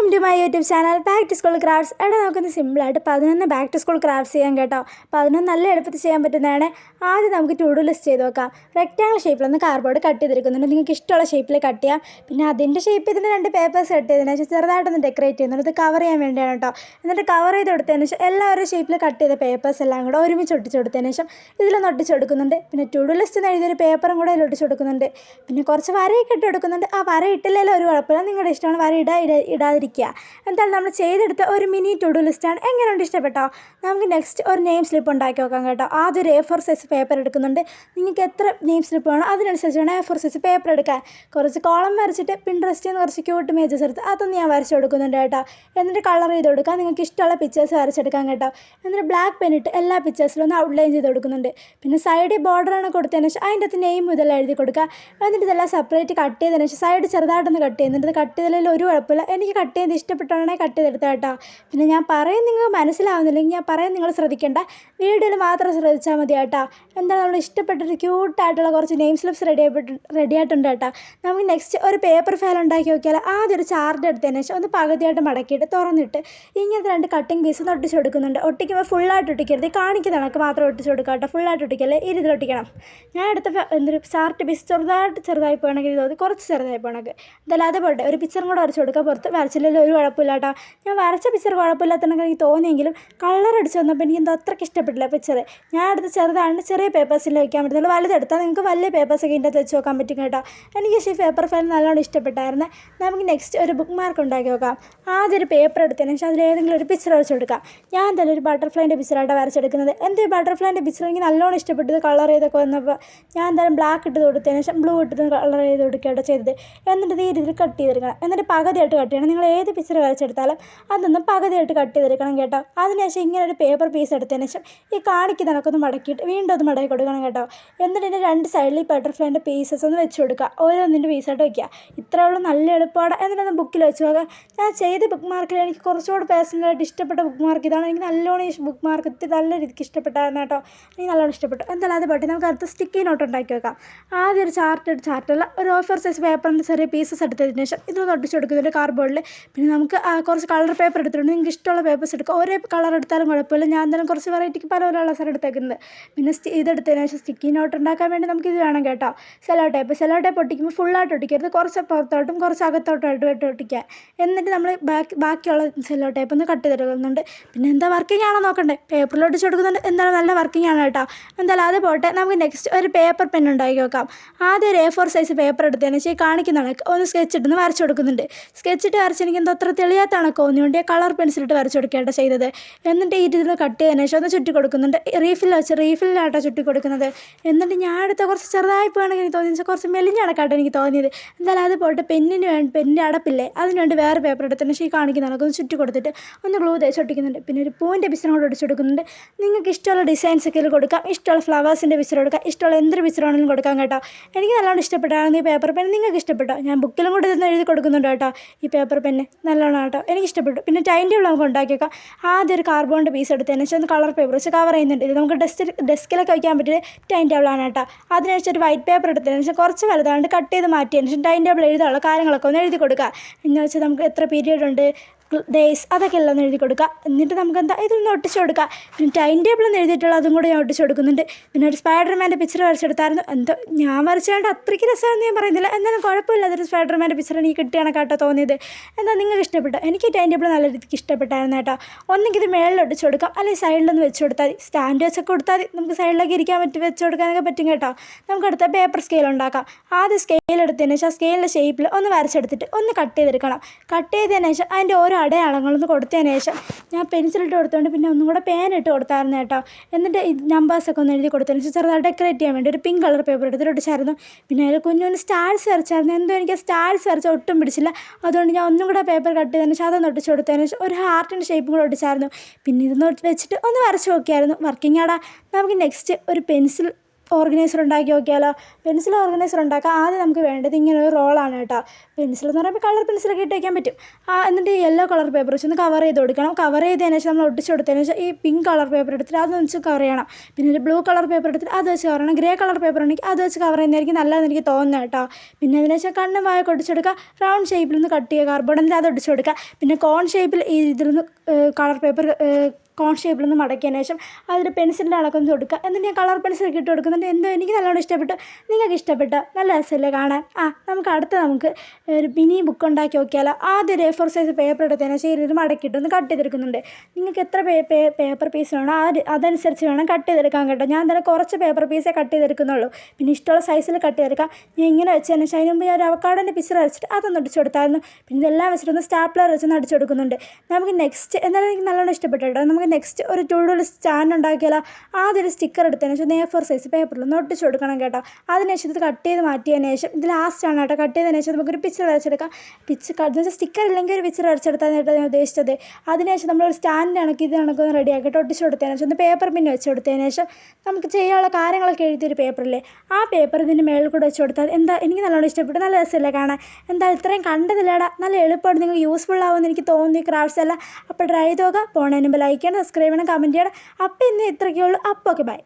Welcome to my YouTube channel back to school crafts. ഇവിടെ നമുക്കൊന്ന് സിമ്പിളായിട്ട് 11 ബാക്ക് ടു സ്കൂൾ ക്രാഫ്റ്റ്സ് ചെയ്യാൻ കേട്ടോ. 11 നല്ല എളുപ്പത്തിൽ ചെയ്യാൻ പറ്റുന്നതാണ്. ആദ്യം നമുക്ക് ടു ഡു ലിസ്റ്റ് ചെയ്ത് നോക്കാം. റെക്റ്റാങ്കിൾ ഷേപ്പിലൊന്ന് കാർഡ്ബോർഡ് കട്ട് ചെയ്തെടുക്കുന്നുണ്ട്. നിങ്ങൾക്ക് ഇഷ്ടമുള്ള ഷേപ്പിൽ കട്ട് ചെയ്യാം. പിന്നെ അതിൻ്റെ ഷേപ്പ് ഇതിന് 2 പേപ്പേഴ്സ് കട്ട് ചെയ്തതിന് ശേഷം ചെറുതായിട്ടൊന്ന് ഡെക്കറേറ്റ് ചെയ്യുന്നുണ്ട്. ഇത് കവർ ചെയ്യാൻ വേണ്ടിയാണ് കേട്ടോ. എന്നിട്ട് കവർ ചെയ്ത് കൊടുത്തതിന് ശേഷം എല്ലാവരും ഷേപ്പിൽ കട്ട് ചെയ്ത പേപ്പേഴ്സ് എല്ലാം കൂടെ ഒരുമിച്ച് ഒട്ടിച്ച് കൊടുത്തതിന് ശേഷം ഇതിലൊന്ന് ഒട്ടിച്ച് കൊടുക്കുന്നുണ്ട്. പിന്നെ ടു ഡു ലിസ്റ്റ് എന്ന് എഴുതിയൊരു പേപ്പറും കൂടെ ഇതിൽ ഒട്ടിച്ച് കൊടുക്കുന്നുണ്ട്. പിന്നെ കുറച്ച് വരയൊക്കെ ഇട്ട് കൊടുക്കുന്നുണ്ട്. ആ വര ഇട്ടില്ലെങ്കിലും ഒരു കുഴപ്പമില്ല, നിങ്ങളുടെ ഇഷ്ടമാണ്. വര ഇടാതിരിക്കുക. എന്തായാലും നമ്മൾ ചെയ്തെടുത്ത ഒരു മിനി ടു ഡു ലിസ്റ്റാണ്. എങ്ങനെയുണ്ട്, ഇഷ്ടപ്പെട്ടോ? നമുക്ക് നെക്സ്റ്റ് ഒരു നെയിം സ്ലിപ്പ് ഉണ്ടാക്കി നോക്കാം കേട്ടോ. ആദ്യം ഒരു A4 സൈസ് പേപ്പർ എടുക്കുന്നുണ്ട്. നിങ്ങൾക്ക് എത്ര നെയിം സ്ലിപ്പ് വേണോ അതിനനുസരിച്ച് വേണം A4 സൈസ് പേപ്പർ എടുക്കാൻ. കുറച്ച് കോളം വരച്ചിട്ട് പിൻട്രസ്റ്റിൽ നിന്ന് കുറച്ച് ക്യൂട്ട് ഇമേജസ് എടുത്ത് അതൊന്ന് ഞാൻ വരച്ച് കൊടുക്കുന്നുണ്ട് കേട്ടോ. എന്നിട്ട് കളർ ചെയ്ത് കൊടുക്കാം. നിങ്ങൾക്ക് ഇഷ്ടമുള്ള പിക്ചേഴ്സ് വരച്ചെടുക്കാം കേട്ടോ. എന്നിട്ട് ബ്ലാക്ക് പെന്നിട്ട് എല്ലാ പിക്ചേഴ്സിലും ഒന്ന് ഔട്ട്ലൈൻ ചെയ്ത് കൊടുക്കുന്നുണ്ട്. പിന്നെ സൈഡിൽ ബോർഡറാണ് കൊടുത്തതിന് ശേഷം അതിൻ്റെ അകത്ത് നെയിം ഇതെല്ലാം എഴുതി കൊടുക്കുക. എന്നിട്ട് ഇതെല്ലാം സെപ്പറേറ്റ് കട്ട് ചെയ്തതിന് ശേഷം സൈഡ് ചെറുതായിട്ടൊന്ന് കട്ട് ചെയ്യുന്നുണ്ട്. ഇത് കട്ട് ചെയ്തതിൽ ഒരു കുഴപ്പമില്ല. എനിക്ക് കട്ട് ചെയ്ത് ഇഷ്ടപ്പെട്ടാണെങ്കിൽ കട്ട് ചെയ്തെടുത്താൽ കേട്ടോ. പിന്നെ ഞാൻ പറയും നിങ്ങൾക്ക് മനസ്സിലാവുന്നില്ലെങ്കിൽ ഞാൻ പറയും നിങ്ങൾ ശ്രദ്ധിക്കേണ്ട, വീഡിയോയിൽ മാത്രം ശ്രദ്ധിച്ചാൽ മതി കേട്ടോ. എന്താണ് നമ്മൾ ഇഷ്ടപ്പെട്ടൊരു ക്യൂട്ടായിട്ടുള്ള കുറച്ച് നെയിം സ്ലിപ്സ് റെഡി ആയിട്ടുണ്ട് കേട്ടോ. നമുക്ക് നെക്സ്റ്റ് ഒരു പേപ്പർ ഫയൽ ഉണ്ടാക്കി നോക്കിയാൽ ആദ്യം ഒരു ചാർട്ട് എടുത്തതിന് ശേഷം ഒന്ന് പകുതിയായിട്ട് മടക്കിയിട്ട് തുറന്നിട്ട് ഇങ്ങനത്തെ 2 കട്ടിങ് പീസ് ഒന്ന് ഒട്ടിച്ച് കൊടുക്കുന്നുണ്ട്. ഒട്ടിക്കുമ്പോൾ ഫുള്ളായിട്ട് ഒട്ടിക്കരുത്, കാണിക്കുന്ന കണക്ക് മാത്രം ഒട്ടിച്ച് കൊടുക്കുക കേട്ടോ. ഫുള്ളായിട്ട് ഒട്ടിക്കല്ലേ, ഇതിൽ ഒട്ടിക്കണം. ഞാൻ എടുത്ത എന്തൊരു ചാർട്ട് പീസ് ചെറുതായി പോകണമെങ്കിൽ തോന്നി കുറച്ച് ചെറുതായി പോകണമെങ്കിൽ എന്തായാലും അത് പോട്ടെ. ഒരു പിക്ചറും കൂടെ വരച്ച് കൊടുക്കുക. പുറത്ത് വരച്ചില്ലല്ലോ ഒരു കുഴപ്പമില്ല കേട്ടോ. ഞാൻ വരച്ച പിക്ചർ കുഴപ്പമില്ലാത്തതെന്നൊക്കെ എനിക്ക് തോന്നിയെങ്കിലും കളർ അടിച്ച് വന്നപ്പോൾ എനിക്ക് എന്തോ അത്രയ്ക്ക് ഇഷ്ടപ്പെട്ടില്ല പിക്ചർ. ഞാൻ എടുത്ത് ചെറുതാണ്, ചെറിയ പേപ്പേഴ്സിൽ വയ്ക്കാൻ പറ്റുള്ളൂ. വലുതെടുത്താൽ നിങ്ങൾക്ക് വലിയ പേപ്പേഴ്സൊക്കെ ഇതിൻ്റെ അകത്ത് വെച്ച് നോക്കാൻ പറ്റും കേട്ടോ. എനിക്ക് ഈ പേപ്പർ ഫയൽ നല്ലോണം ഇഷ്ടപ്പെട്ടായിരുന്നു. നമുക്ക് നെക്സ്റ്റ് ഒരു ബുക്ക് മാർക്ക് ഉണ്ടാക്കി നോക്കാം. ആദ്യം ഒരു പേപ്പർ എടുത്തതിന് ശേഷം അതിൽ ഏതെങ്കിലും ഒരു പിക്ചർ വരച്ച് കൊടുക്കാം. ഞാൻ എന്തായാലും ഒരു ബട്ടർഫ്ലൈൻ്റെ പിക്ചറായിട്ടാണ് വരച്ചെടുക്കുന്നത്. എൻ്റെ ബട്ടർഫ്ലൈൻ്റെ പിക്ചർ എനിക്ക് നല്ലോണം ഇഷ്ടപ്പെട്ടത്. കളർ ചെയ്തൊക്കെ വന്നപ്പോൾ ഞാൻ എന്തായാലും ബ്ലാക്ക് ഇട്ട് കൊടുത്തതിന് ശേഷം ബ്ലൂ ഇട്ട് കളർ ചെയ്ത് കൊടുക്കുകയാണ് ചെയ്തത്. എന്നിട്ട് ഈ രീതിയിൽ കട്ട് ചെയ്തെടുക്കണം. എന്നിട്ട് പകുതിയായിട്ട് കട്ട് ചെയ്യണം. നിങ്ങൾ ഏത് പിക്ചർ വരച്ചെടുത്താലും അതൊന്നും പകുതിയായിട്ട് കട്ട് ചെയ്തെടുക്കണം കേട്ടോ. അതിനുശേഷം ഇങ്ങനെ ഒരു പേപ്പർ പീസ് എടുത്തതിന് ശേഷം ഈ കാണിക്കുന്നതൊക്കെ മടക്കിയിട്ട് വീണ്ടും അത് മടക്കി കൊടുക്കണം കേട്ടോ. എന്നിട്ട് ഇതിൻ്റെ 2 സൈഡിൽ ഈ ബട്ടർഫ്ലൈൻ്റെ പീസസ് ഒന്ന് വെച്ച് കൊടുക്കുക. ഓരോന്നിൻ്റെ പീസായിട്ട് വയ്ക്കുക. ഇത്രയുള്ള നല്ല എളുപ്പമാണ്. എന്നിട്ടൊന്ന് ബുക്കിൽ വെച്ച് നോക്കാം. ഞാൻ ചെയ്ത ബുക്ക് മാർക്കിൽ എനിക്ക് കുറച്ചുകൂടി പേഴ്സണലായിട്ട് ഇഷ്ടപ്പെട്ട ബുക്ക് മാർക്ക് ഇതാണ്. എനിക്ക് നല്ലോണം ഈ ബുക്ക് മാർക്ക് നല്ല രീതിക്ക് ഇഷ്ടപ്പെട്ടായിരുന്നു കേട്ടോ. എനിക്ക് നല്ലോണം ഇഷ്ടപ്പെട്ടു. എന്തായാലും അത് പറ്റി നമുക്ക് അടുത്ത സ്റ്റിക്കി നോട്ട് ഉണ്ടാക്കി വെക്കാം. ആദ്യം ഒരു ചാർട്ടല്ല ഒരു A4 സൈസ് പേപ്പറിൻ്റെ ചെറിയ പീസസ് എടുത്തതിന് ശേഷം ഇതൊന്ന് ഒട്ടിച്ച് കൊടുക്കുന്നുണ്ട് കാർഡ്ബോർഡിൽ. പിന്നെ നമുക്ക് കുറച്ച് കളർ പേപ്പർ എടുത്തിട്ടുണ്ട്. നിങ്ങൾക്ക് ഇഷ്ടമുള്ള പേപ്പേഴ്സ് എടുക്കുക. ഒരേ കളർ എടുത്താലും കുഴപ്പമില്ല. ഞാൻ എന്തായാലും കുറച്ച് വെറൈറ്റിക്ക് പല കളേഴ്സാണ് എടുത്തേക്കുന്നത്. പിന്നെ ഇതെടുത്തതിന് ശേഷം സ്റ്റിക്കി നോട്ട് ഉണ്ടാക്കാൻ വേണ്ടി നമുക്ക് ഇത് വേണം കേട്ടോ. സെല്ലോ ടേപ്പ് ഒട്ടിക്കുമ്പോൾ ഫുള്ളായിട്ട് ഒട്ടിക്കരുത്. കുറച്ച് പുറത്തോട്ടും കുറച്ച് അകത്തോട്ടായിട്ട് ഒട്ടിക്കുക. എന്നിട്ട് നമ്മൾ ബാക്കിയുള്ള സെല്ലോ ടേപ്പ് ഒന്ന് കട്ട് ചെയ്തെടുക്കുന്നുണ്ട്. പിന്നെ എന്താ വർക്കിംഗ് ആണോ നോക്കണ്ടേ, പേപ്പറിൽ ഒട്ടിച്ച് കൊടുക്കുന്നുണ്ട്. എന്തായാലും നല്ല വർക്കിംഗ് ആണ് കേട്ടോ. എന്തായാലും അത് പോട്ടെ. നമുക്ക് നെക്സ്റ്റ് ഒരു പേപ്പർ പെൻ ഉണ്ടാക്കി നോക്കാം. ആദ്യം ഒരു A4 സൈസ് പേപ്പർ എടുത്തതിന് ശേഷം കാണിക്കുന്നതാണ് ഒന്ന് സ്കെച്ച് ഇട്ടൊന്ന് വരച്ച് കൊടുക്കുന്നുണ്ട്. സ്കെച്ചിട്ട് വരച്ച് എനിക്ക് എന്തോ അത്ര തെളിയാത്താണ് തോന്നിയുകൊണ്ട് കളർ പെൻസിലിട്ട് വരച്ച് കൊടുക്കുകയാട്ടോ ചെയ്തത്. എന്നിട്ട് ഈ രീതിയിൽ കട്ട് ചെയ്തതിന് ശേഷം ഒന്ന് ചുറ്റി കൊടുക്കുന്നുണ്ട്. റീഫില്ലാട്ടോ ചുറ്റി കൊടുക്കുന്നത്. എന്നിട്ട് ഞാൻ എടുത്ത കുറച്ച് ചെറുതായി പോകണമെങ്കിൽ എനിക്ക് തോന്നിയത് കുറച്ച് മെലിഞ്ഞടക്കാട്ടോ എനിക്ക് തോന്നിയത്. എന്തായാലും അത് പോയിട്ട് പെന്നിൻ്റെ അടപ്പില്ലേ അതിനുവേണ്ടി വേറെ പേപ്പർ എടുത്തതിന് ശേഷം ഈ കാണിക്കുന്നതാണ് ഒന്ന് ചുറ്റി കൊടുത്തിട്ട് ഒന്ന് ഗ്ലൂ തേച്ച് ഒട്ടിക്കുന്നുണ്ട്. പിന്നെ ഒരു പൂവിൻ്റെ പിക്ചറും കൂടെ ഒടിച്ച് കൊടുക്കുന്നുണ്ട്. നിങ്ങൾക്ക് ഇഷ്ടമുള്ള ഡിസൈൻസ് ഒക്കെ കൊടുക്കാം. ഇഷ്ടമുള്ള ഫ്ലവേഴ്സിൻ്റെ പിക്ചർ കൊടുക്കാം. ഇഷ്ടമുള്ള എന്തൊരു പിക്ചറാണെങ്കിലും കൊടുക്കാം കേട്ടോ. എനിക്ക് നല്ലോണം ഇഷ്ടപ്പെട്ടായിരുന്നു ഈ പേപ്പർ പെൻ. നിങ്ങൾക്ക് ഇഷ്ടപ്പെട്ടോ? ഞാൻ ബുക്കിലും കൂടെ ഇതൊന്ന് എഴുതി കൊടുക്കുന്നുണ്ട് കേട്ടോ. ഈ പേപ്പർ പെന്ന് നല്ലോണം കേട്ടോ, എനിക്ക് ഇഷ്ടപ്പെട്ടു. പിന്നെ ടൈം ടേബിൾ നമുക്ക് ഉണ്ടാക്കി വെക്കാം. ആദ്യം ഒരു കാർഡ്ബോർഡിൻ്റെ പീസ് എടുത്തതിന് ശേഷം ഒന്ന് കളർ പേപ്പർ വെച്ച് കവർ ചെയ്യുന്നുണ്ട്. ഇത് നമുക്ക് ഡെസ്കിലൊക്കെ വയ്ക്കാൻ പറ്റിയ ടൈം ടേബിളാണ് കേട്ടോ. അതിനുശേഷം ഒരു വൈറ്റ് പേപ്പർ എടുത്തതിന് ശേഷം കുറച്ച് വലുതാണ്ട് കട്ട് ചെയ്ത് മാറ്റിയതിന് ശേഷം ടൈം ടേബിൾ എഴുതാനുള്ള കാര്യങ്ങളൊക്കെ ഒന്ന് എഴുതി കൊടുക്കുക. എന്ന് വെച്ചാൽ നമുക്ക് എത്ര പീരീഡ് ഉണ്ട്, ഡേയ്സ്, അതൊക്കെ എല്ലാം ഒന്ന് എഴുതി കൊടുക്കുക. എന്നിട്ട് നമുക്ക് ഇതൊന്ന് ഒട്ടിച്ച് കൊടുക്കുക. പിന്നെ ടൈം ടേബിളൊന്നും എഴുതിയിട്ടുള്ള അതും കൂടെ ഞാൻ ഒട്ടിച്ച് കൊടുക്കുന്നുണ്ട്. പിന്നെ ഒരു സ്പൈഡർമാൻ്റെ പിക്ചർ വരച്ചെടുത്തായിരുന്നു. എന്തോ ഞാൻ വരച്ചുകൊണ്ട് അത്രയ്ക്ക് രസമാണെന്ന് ഞാൻ പറയുന്നില്ല, എന്നാലും കുഴപ്പമില്ല. അതൊരു സ്പൈഡർമാൻ്റെ പിക്ചർ എനിക്ക് കിട്ടിയാണ് കേട്ടോ തോന്നിയത്. എന്താ നിങ്ങൾക്ക് ഇഷ്ടപ്പെട്ടോ? എനിക്ക് ടൈം ടേബിൾ നല്ല രീതിക്ക് ഇഷ്ടപ്പെട്ടായിരുന്നു കേട്ടോ. ഒന്നെങ്കിൽ ഇത് മേളിൽ ഒട്ടിച്ച് കൊടുക്കാം, അല്ലെങ്കിൽ സൈഡിലൊന്ന് വെച്ച് കൊടുത്താൽ മതി. സ്റ്റാൻഡ് വെച്ചൊക്കെ കൊടുത്താൽ നമുക്ക് സൈഡിലേക്ക് ഇരിക്കാൻ വെച്ച് കൊടുക്കാനൊക്കെ പറ്റും കേട്ടോ. നമുക്ക് അടുത്ത പേപ്പർ സ്കെയിൽ ഉണ്ടാക്കാം. ആദ്യം സ്കെയിൽ എടുത്തതിന് ശേഷം സ്കെയിലിൻ്റെ ഷേപ്പിൽ ഒന്ന് വരച്ചെടുത്തിട്ട് ഒന്ന് കട്ട് ചെയ്തെടുക്കണം. കട്ട് ചെയ്തതിന് ശേഷം അതിൻ്റെ ഓരോ അടയാളങ്ങളൊന്ന് കൊടുത്തതിന് ശേഷം ഞാൻ പെൻസിലിട്ട് കൊടുത്തുകൊണ്ട് പിന്നെ ഒന്നും കൂടെ പേനിട്ട് കൊടുത്തായിരുന്നു കേട്ടോ. എന്നിട്ട് നമ്പേഴ്സൊക്കെ ഒന്ന് എഴുതി കൊടുത്തതിന് ശേഷം ചെറുതായിട്ട് ഡെക്കറേറ്റ് ചെയ്യാൻ വേണ്ടി ഒരു പിങ്ക് കളർ പേപ്പർ എടുത്തിട്ട് ഒട്ടിച്ചായിരുന്നു. പിന്നെ അതിൽ കുഞ്ഞൊന്ന് സ്റ്റാർസ് വരച്ചായിരുന്നു. എന്തോ എനിക്ക് സ്റ്റാർസ് വരച്ചാൽ ഒട്ടും പിടിച്ചില്ല. അതുകൊണ്ട് ഞാൻ ഒന്നും കൂടെ പേപ്പർ കട്ട് ചെയ്തതിന് ശേഷം അതൊന്ന് ഒട്ടിച്ച് കൊടുത്തതിന് ശേഷം ഒരു ഹാർട്ടിൻ്റെ ഷേപ്പും കൂടെ ഒട്ടിച്ചായിരുന്നു. പിന്നെ ഇതൊന്ന് വെച്ചിട്ട് ഒന്ന് വരച്ച് നോക്കിയായിരുന്നു. വർക്കിംഗ് ആടാ. നമുക്ക് നെക്സ്റ്റ് ഒരു പെൻസിൽ ഓർഗനൈസർ ഉണ്ടാക്കി നോക്കിയാലോ? പെൻസിൽ ഓർഗനൈസർ ഉണ്ടാക്കാം. ആദ്യം നമുക്ക് വേണ്ടത് ഇങ്ങനൊരു റോളാണ് കേട്ടോ. പെൻസിൽ എന്ന് പറയുമ്പോൾ കളർ പെൻസിലൊക്കെ ഇട്ട് വയ്ക്കാൻ പറ്റും. എന്നിട്ട് ഈ യെല്ലോ കളർ പേപ്പർ വെച്ച് ഒന്ന് കവർ ചെയ്ത് കൊടുക്കണം. കവർ ചെയ്തതിന് ശേഷം നമ്മൾ ഒട്ടിച്ച് കൊടുത്തതിന് ശേഷം ഈ പിങ്ക് കളർ പേപ്പർ എടുത്തിട്ട് അത് വെച്ച് കവർ ചെയ്യണം. പിന്നെ ഒരു ബ്ലൂ കളർ പേപ്പർ എടുത്തിട്ട് അത് വെച്ച് കവർ ചെയ്യണം. ഗ്രേ കളർ പേപ്പർ ഉണ്ടെങ്കിൽ അത് വെച്ച് കവർ ചെയ്യുന്നതായിരിക്കും നല്ലതെന്ന് എനിക്ക് തോന്നുന്നത് കേട്ടോ. പിന്നെ അതിന് ശേഷം കണ്ണും വായൊക്കെ ഒട്ടിച്ചെടുക്കുക. റൗണ്ട് ഷേപ്പിൽ നിന്ന് കട്ട് ചെയ്യുക കാർഡ്ബോർഡ്, എന്നിട്ട് അത് ഒട്ടിച്ച് കൊടുക്കുക. പിന്നെ കോൺ ഷേപ്പിൽ ഈ ഇതിൽ നിന്ന് കളർ പേപ്പർ കോൺ ഷേപ്പിൽ നിന്ന് മടക്കിയതിന് ശേഷം അതിൽ പെൻസിലിൻ്റെ അളക്കൊന്ന് കൊടുക്കുക. എന്നിട്ട് ഞാൻ കളർ പെൻസിലൊക്കെ ഇട്ട് കൊടുക്കുന്നുണ്ട്. എന്തോ എനിക്ക് നല്ലോണം ഇഷ്ടപ്പെട്ടു. നിങ്ങൾക്ക് ഇഷ്ടപ്പെട്ടോ? നല്ല രസമല്ലേ കാണാൻ? നമുക്ക് ഒരു മിനി ബുക്ക് ഉണ്ടാക്കി നോക്കിയാലോ? ആദ്യം ഒരു A4 സൈസ് പേപ്പർ എടുത്തതിന് ശേഷം ഇത് മടക്കിയിട്ടൊന്ന് കട്ട് ചെയ്തെടുക്കുന്നുണ്ട്. നിങ്ങൾക്ക് എത്ര പേപ്പർ പീസ് വേണോ അതനുസരിച്ച് വേണം കട്ട് ചെയ്തെടുക്കാൻ കേട്ടോ. ഞാൻ തന്നെ കുറച്ച് പേപ്പർ പീസേ കട്ട് ചെയ്തെടുക്കുന്നുള്ളൂ. പിന്നെ ഇഷ്ടമുള്ള സൈസിൽ കട്ട് ചെയ്തെടുക്കാം. ഞാൻ ഇങ്ങനെ വെച്ചതിന് ശേഷം അതിന് മുമ്പ് ഞാൻ ഒരു അവക്കാഡോൻ്റെ പിക്ചർ വരച്ചിട്ട് അതൊന്ന് അടിച്ചു കൊടുത്തായിരുന്നു. പിന്നെ ഇതെല്ലാം വെച്ചിട്ടൊന്ന് സ്റ്റാപ്ലർ വെച്ചൊന്ന് അടിച്ചു കൊടുക്കുന്നുണ്ട്. നമുക്ക് നെക്സ്റ്റ് എന്നാലും എനിക്ക് നല്ലോണം ഇഷ്ടപ്പെട്ടു കേട്ടോ. നമുക്ക് നെക്സ്റ്റ് ഒരു ടു ഡു ലിസ്റ്റ് സ്റ്റാൻഡ് ഉണ്ടാക്കിയാലോ? ആദ്യം ഒരു സ്റ്റിക്കർ എടുത്തതിന് ശേഷം A4 സൈസ് പേപ്പറിൽ ഒന്ന് ഒട്ടിച്ച് കൊടുക്കണം കേട്ടോ. അതിനുശേഷം ഇത് കട്ട് ചെയ്ത് മാറ്റിയതിന് ശേഷം ഇത് ലാസ്റ്റാണ് കേട്ടോ. കട്ട് ചെയ്തതിന് ശേഷം നമുക്കൊരു പിക്ചർ വരച്ചെടുക്കാം. സ്റ്റിക്കർ ഇല്ലെങ്കിൽ ഒരു പിക്ചർ വരച്ചെടുത്താൽ കേട്ടോ ഞാൻ ഉദ്ദേശിച്ചത്. അതിനുശേഷം നമ്മളൊരു സ്റ്റാൻഡ് കണക്ക് ഇത് കണക്കൊന്ന് റെഡി ആക്കിയിട്ട് ഒട്ടിച്ച് കൊടുത്തതിന് ശേഷം ഒന്ന് പേപ്പർ പിന്നെ വെച്ച് കൊടുത്തതിന് ശേഷം നമുക്ക് ചെയ്യാനുള്ള കാര്യങ്ങളൊക്കെ എഴുതിയൊരു പേപ്പറില്ലേ, ആ പേപ്പർ ഇതിൻ്റെ മേളിൽ കൂടെ വെച്ച് കൊടുത്താൽ എന്താ എനിക്ക് നല്ലോണം ഇഷ്ടപ്പെട്ടു. നല്ല രസമല്ലേ കാണാൻ? എന്താ ഇത്രയും കണ്ടതില്ലേടാ? നല്ല എളുപ്പമാണ്. നിങ്ങൾ യൂസ്ഫുൾ ആവുമെന്ന് എനിക്ക് തോന്നി ക്രാഫ്റ്റ്സ് എല്ലാം. അപ്പോൾ ട്രൈ ചെയ്ത് നോക്കുക. പോണതിന് മുമ്പ് ലൈക്ക് ചെയ്യണം, സബ്സ്ക്രൈബ് ചെയ്യണം, കമൻറ്റ് ചെയ്യണം. അപ്പോൾ ഇന്ന് ഇത്രയൊക്കെ ഉള്ളൂ. അപ്പോൾ ഓക്കെ, ബൈ.